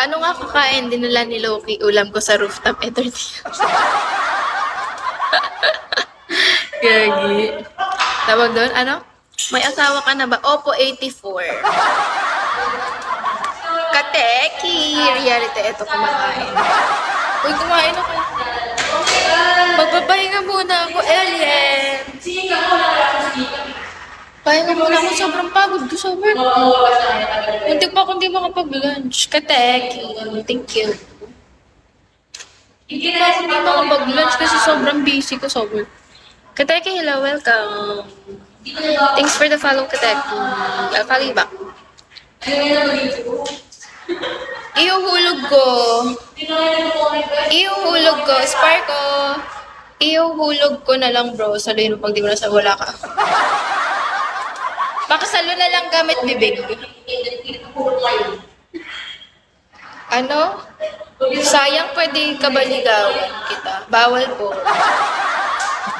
Ano nga kakain dinala ni Loki? Ulam ko sa rooftop. Gagi. Tawag doon, ano? May asawa ka na ba? Opo, 84. Kateki! Reality, eto kumakain. Uy, kumain ako. Magpapahinga muna ako, alien. Pahinga muna ako, sobrang pagod ko sa work. Muntik pa akong di makapag-lunch. Kateki, thank you. Hindi pa ako di makapag-lunch kasi sobrang busy ko sa work. Kateki, hello, welcome. Thanks for the follow, Kateki. I'll follow you back. Iuhulog ko. Iuhulog ko. Sparko. Iuhulog ko na lang, bro. Saluhin mo pag di mo nasa wala ka. Pakasalo na lang gamit bibig. Ano? Sayang pwede kabaligawan kita. Bawal po.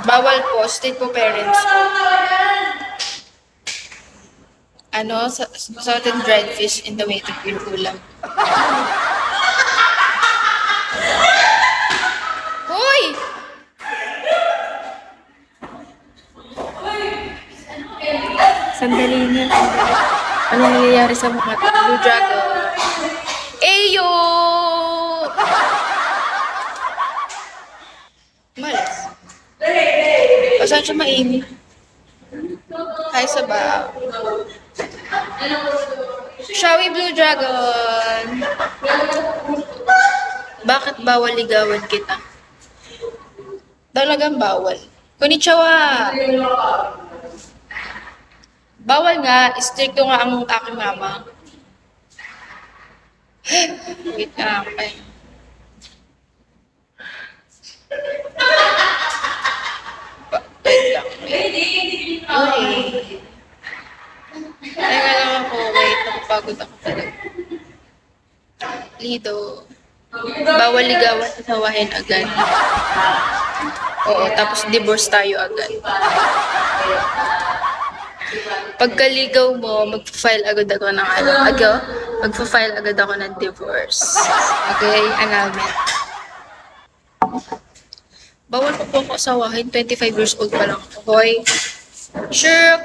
Bawal po. State po parents ko. Ano? Salted dried fish in the way to pure ulam. Hoy! Sandali nga. Ano nangyayari sa mga Blue Dragon? Eyo! Malas. Saan siya mainit? Hi, Sabaw. Shawi Blue Dragon. Bakit bawal ligawan kita? Talagang bawal. Konnichiwa! Bawal nga. Stricto nga ang aking mama. Wait lang. Ay. Wait lang. Okay. Ay nga lang ako. Wait. Napapagod ako talaga. Lido. Bawal ligawan at hawahin agad. Oo, tapos divorce tayo agad. Pagkaligaw mo, mag-file agad ako ng mag-file agad ako ng divorce. Okay? Annulment. Bawal pa po ako asawahin. 25 years old pa lang ako. Hoy. Shuk,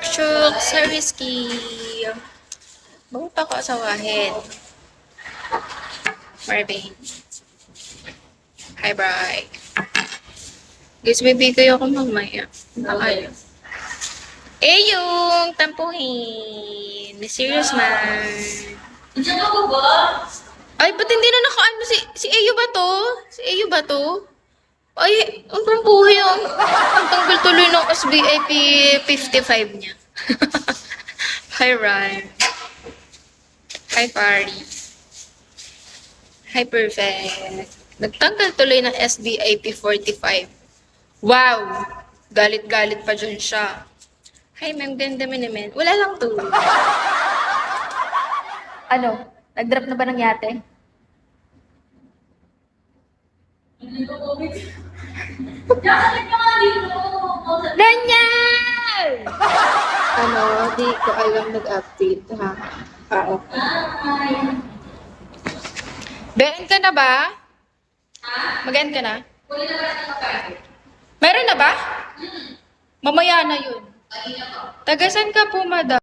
sa risky. Bawal pa ako asawahin. Marvin. Hi, Bri. Guys, bibigay ako mamaya. Ayaw. Yung tampuhin. Serious man. Diyan ako ba? Ay, ba't hindi na naka-ano si Eyo ba to? Si Eyo ba to? Ay, ang tampuhin yung ang tanggal tuloy ng SBIP 55 niya. Hi, Ryan. Hi, Pari. Hi, Perfect. Nagtanggal tuloy ng SBIP 45. Wow! Galit-galit pa dyan siya. Hi, ma'am. Ganda mo naman. Wala lang to. Ano? Nag-drop na ba ng yate? Hindi ko COVID. Nakakit ka nga dito. Daniel! Ano? Di ko alam nag-update, ha? Okay. Ay. Ben ka na ba? Ha? Mag-end ka na? Huli na ba ng kape? Meron na ba? Mamaya na yun. Kanina ko. Tagasan ka po, madam?